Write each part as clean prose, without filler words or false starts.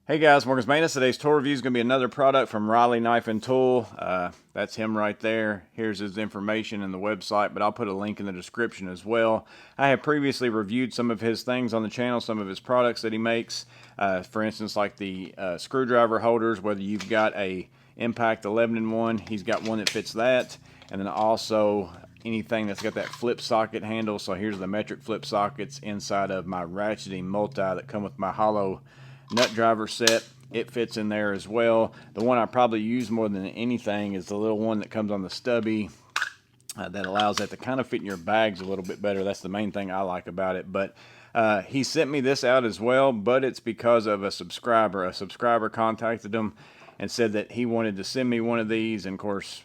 Hey guys, Morgan's Maintenance. Today's tool review is going to be another product from Riley Knife and Tool. That's him right there. Here's his information and the website, but I'll put a link in the description as well. I have previously reviewed some of his things on the channel, some of his products that he makes. For instance, like the screwdriver holders, whether you've got a Impact 11-in-1, he's got one that fits that. And then also anything that's got that flip socket handle. So here's the metric flip sockets inside of my ratcheting multi that come with my hollow nut driver set. It fits in there as well. The one I probably use more than anything is the little one that comes on the stubby that allows that to kind of fit in your bags a little bit better. That's the main thing I like about it. But he sent me this out as well, but it's because of a subscriber. A subscriber contacted him and said that he wanted to send me one of these, and of course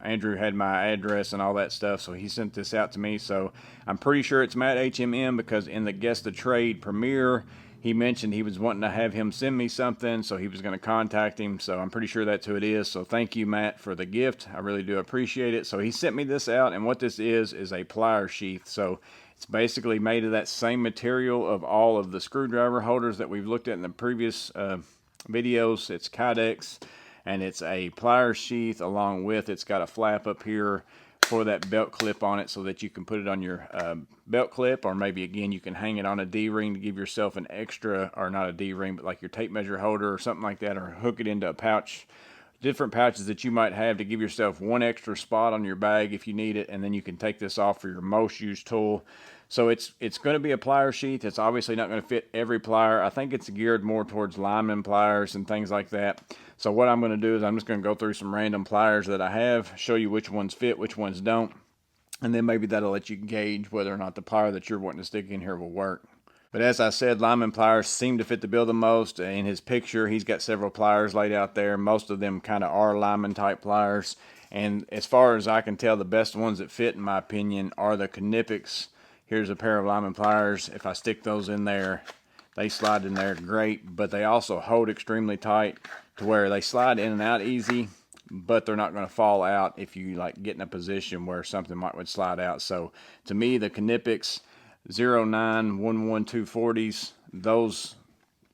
Andrew had my address and all that stuff, so he sent this out to me. So I'm pretty sure it's Matt HMM, because in the Guest of Trade premiere he mentioned he was wanting to have him send me something, so he was going to contact him. So I'm pretty sure that's who it is. So thank you, Matt, for the gift. I really do appreciate it. So he sent me this out, and what this is a plier sheath. So it's basically made of that same material of all of the screwdriver holders that we've looked at in the previous videos. It's Kydex, and it's a plier sheath along with, it's got a flap up here for that belt clip on it, so that you can put it on your belt clip, or maybe again you can hang it on a D-ring to give yourself an extra, or not a D-ring, but like your tape measure holder or something like that, or hook it into a pouch, different pouches that you might have to give yourself one extra spot on your bag if you need it. And then you can take this off for your most used tool. So it's going to be a plier sheath. It's obviously not going to fit every plier. I think it's geared more towards lineman pliers and things like that. So what I'm going to do is I'm just going to go through some random pliers that I have, show you which ones fit, which ones don't, and then maybe that'll let you gauge whether or not the plier that you're wanting to stick in here will work. But as I said, lineman pliers seem to fit the bill the most. In his picture, he's got several pliers laid out there. Most of them kind of are lineman type pliers. And as far as I can tell, the best ones that fit, in my opinion, are the Knipex. Here's a pair of lineman pliers. If I stick those in there, they slide in there great, but they also hold extremely tight to where they slide in and out easy, but they're not going to fall out if you like get in a position where something would slide out. So to me, the Knipex 0911240s, those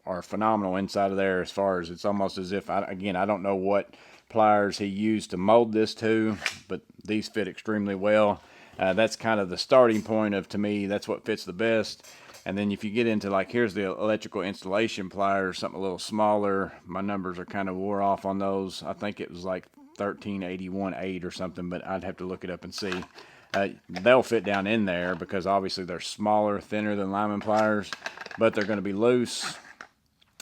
are phenomenal inside of there. As far as, it's almost as if, I don't know what pliers he used to mold this to, but these fit extremely well. That's kind of the starting point of, to me, that's what fits the best. And then if you get into, like, here's the electrical installation pliers, something a little smaller. My numbers are kind of wore off on those. I think it was like 1381.8 or something, but I'd have to look it up and see. They'll fit down in there because obviously they're smaller, thinner than lineman pliers, but they're going to be loose.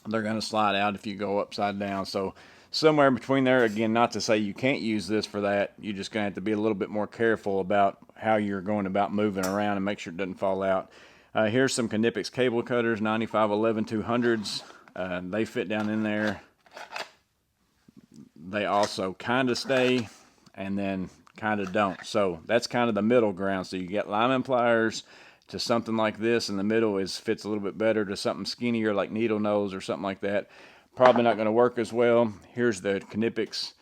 They're going to slide out if you go upside down. So somewhere in between there, again, not to say you can't use this for that. You're just going to have to be a little bit more careful about how you're going about moving around and make sure it doesn't fall out. Here's some Knipex cable cutters, 9511-200s. They fit down in there. They also kind of stay and then kind of don't. So that's kind of the middle ground. So you get lineman pliers to something like this, and the middle fits a little bit better to something skinnier like needle nose or something like that. Probably not going to work as well. Here's the Knipex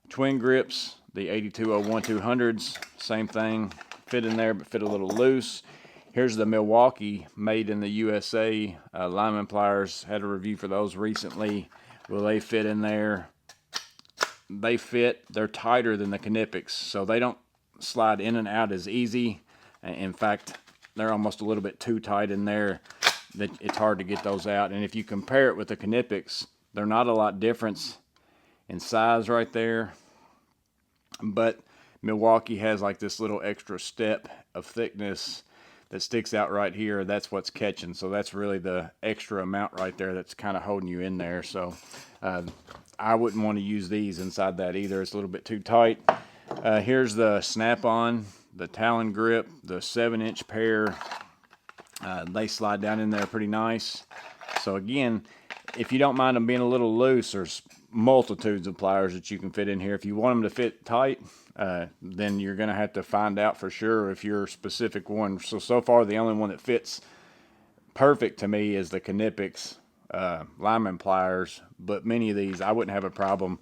twin grips, the 8201-200s. Same thing, fit in there but fit a little loose. Here's the Milwaukee, made in the USA lineman pliers. Had a review for those recently. Will they fit in there? They fit. They're tighter than the Knipex, so they don't slide in and out as easy. In fact, they're almost a little bit too tight in there that it's hard to get those out. And if you compare it with the Knipex, they're not a lot difference in size right there, but Milwaukee has like this little extra step of thickness that sticks out right here. That's what's catching. So that's really the extra amount right there that's kind of holding you in there. So I wouldn't want to use these inside that either. It's a little bit too tight. Here's the snap-on, the Talon grip, the 7-inch pair. They slide down in there pretty nice. So again, if you don't mind them being a little loose, there's multitudes of pliers that you can fit in here. If you want them to fit tight, then you're going to have to find out for sure if your specific one. So far, the only one that fits perfect to me is the Knipex lineman pliers, but many of these, I wouldn't have a problem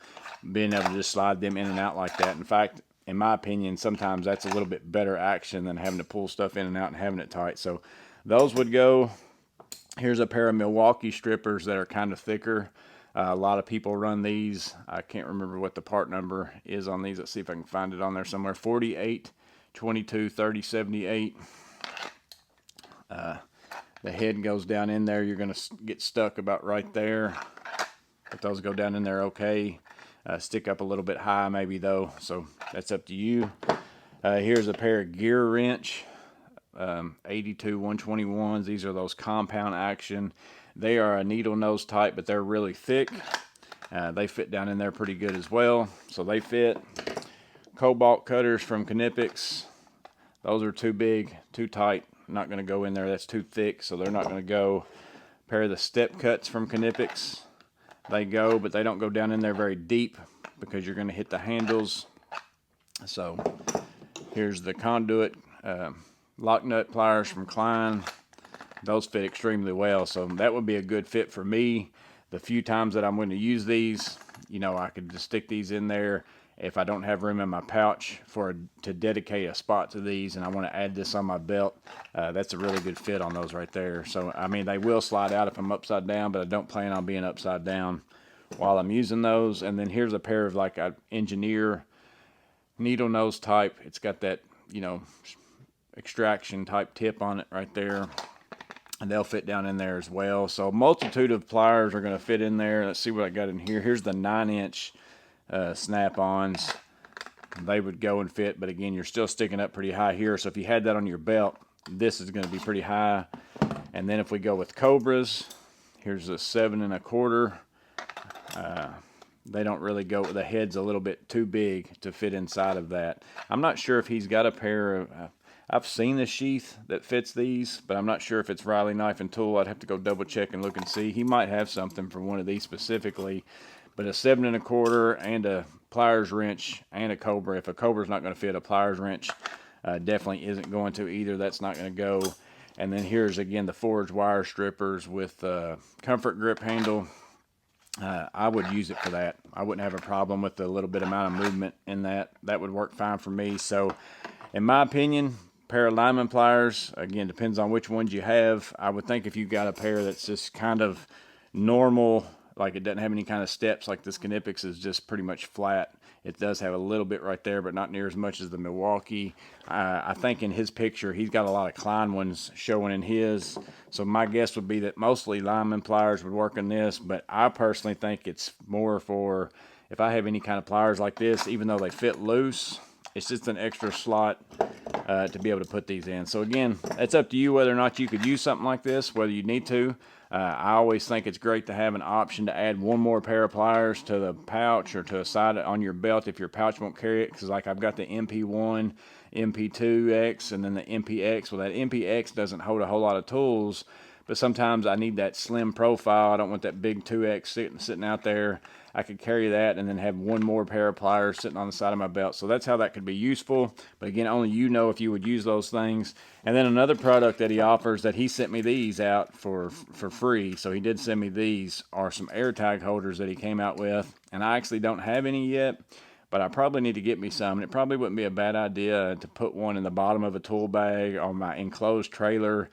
being able to just slide them in and out like that. In fact, in my opinion, sometimes that's a little bit better action than having to pull stuff in and out and having it tight. So those would go. Here's a pair of Milwaukee strippers that are kind of thicker. A lot of people run these. I can't remember what the part number is on these. Let's see if I can find it on there somewhere. 48, 22, 30, 78. The head goes down in there. You're going to get stuck about right there. But those go down in there okay. Stick up a little bit high maybe though. So that's up to you. Here's a pair of gear wrench. 82 121s. These are those compound action. They are a needle nose type, but they're really thick. They fit down in there pretty good as well, so they fit. Cobalt cutters from Knipex. Those are too big, too tight, not going to go in there. That's too thick, so they're not going to go. A pair of the step cuts from Knipex. They go, but they don't go down in there very deep because you're going to hit the handles. So here's the conduit lock nut pliers from Klein. Those fit extremely well, so that would be a good fit for me. The few times that I'm going to use these, you know, I could just stick these in there if I don't have room in my pouch to dedicate a spot to these, and I want to add this on my belt. That's a really good fit on those right there. So I mean, they will slide out if I'm upside down, but I don't plan on being upside down while I'm using those. And then here's a pair of like an engineer needle nose type. It's got that, you know, extraction type tip on it right there, and they'll fit down in there as well. So a multitude of pliers are going to fit in there. Let's see what I got in here. Here's the 9-inch snap-ons. They would go and fit, but again, you're still sticking up pretty high here, so if you had that on your belt, this is going to be pretty high. And then if we go with Cobras, here's a 7 1/4. They don't really go, the head's a little bit too big to fit inside of that. I'm not sure if he's got a pair of I've seen the sheath that fits these, but I'm not sure if it's Riley Knife and Tool. I'd have to go double check and look and see. He might have something for one of these specifically, but a 7 1/4 and a pliers wrench and a Cobra. If a Cobra's not going to fit, a pliers wrench definitely isn't going to either. That's not going to go. And then here's again the forged wire strippers with comfort grip handle. I would use it for that. I wouldn't have a problem with the little bit amount of movement in that. That would work fine for me. So in my opinion, pair of lineman pliers, again, depends on which ones you have. I would think if you got a pair that's just kind of normal, like it doesn't have any kind of steps, like this Knipex is just pretty much flat. It does have a little bit right there, but not near as much as the Milwaukee. I think in his picture, he's got a lot of Klein ones showing in his. So my guess would be that mostly lineman pliers would work in this, but I personally think it's more for if I have any kind of pliers like this, even though they fit loose, it's just an extra slot to be able to put these in. So again, it's up to you whether or not you could use something like this, whether you need to. I always think it's great to have an option to add one more pair of pliers to the pouch or to a side on your belt if your pouch won't carry it. Because like I've got the MP1, MP2X, and then the MPX. Well, that MPX doesn't hold a whole lot of tools, but sometimes I need that slim profile. I don't want that big 2X sitting out there. I could carry that and then have one more pair of pliers sitting on the side of my belt. So that's how that could be useful. But again, only you know if you would use those things. And then another product that he offers that he sent me these out for free. So he did send me these are some AirTag holders that he came out with. And I actually don't have any yet, but I probably need to get me some. And it probably wouldn't be a bad idea to put one in the bottom of a tool bag on my enclosed trailer.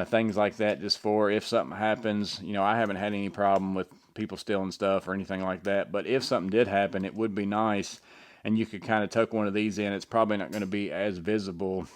Things like that, just for if something happens. You know, I haven't had any problem with people stealing stuff or anything like that, but if something did happen, it would be nice, and you could kind of tuck one of these in. It's probably not going to be as visible,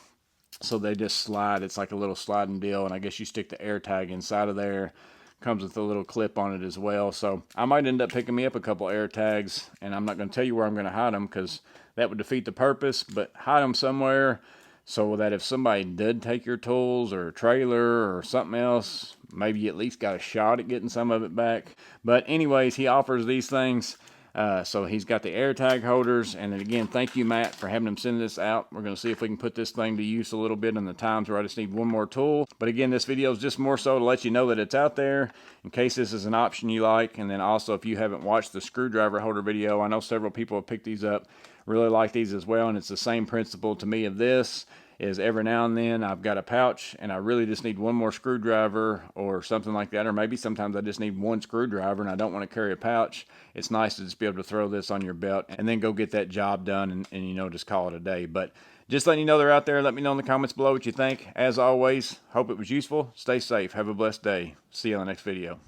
so they just slide. It's like a little sliding deal, and I guess you stick the AirTag inside of there. Comes with a little clip on it as well. So I might end up picking me up a couple AirTags, and I'm not going to tell you where I'm going to hide them because that would defeat the purpose, but hide them somewhere so that if somebody did take your tools or trailer or something else, maybe you at least got a shot at getting some of it back. But anyways, he offers these things. So he's got the AirTag holders. And then again, thank you, Matt, for having him send this out. We're going to see if we can put this thing to use a little bit in the times where I just need one more tool. But again, this video is just more so to let you know that it's out there in case this is an option you like. And then also, if you haven't watched the screwdriver holder video, I know several people have picked these up, really like these as well. And it's the same principle to me of this. Is every now and then I've got a pouch and I really just need one more screwdriver or something like that, or maybe sometimes I just need one screwdriver and I don't want to carry a pouch. It's nice to just be able to throw this on your belt and then go get that job done and you know, just call it a day. But Just letting you know they're out there. Let me know in the comments below what you think. As always, hope it was useful. Stay safe. Have a blessed day. See you on the next video.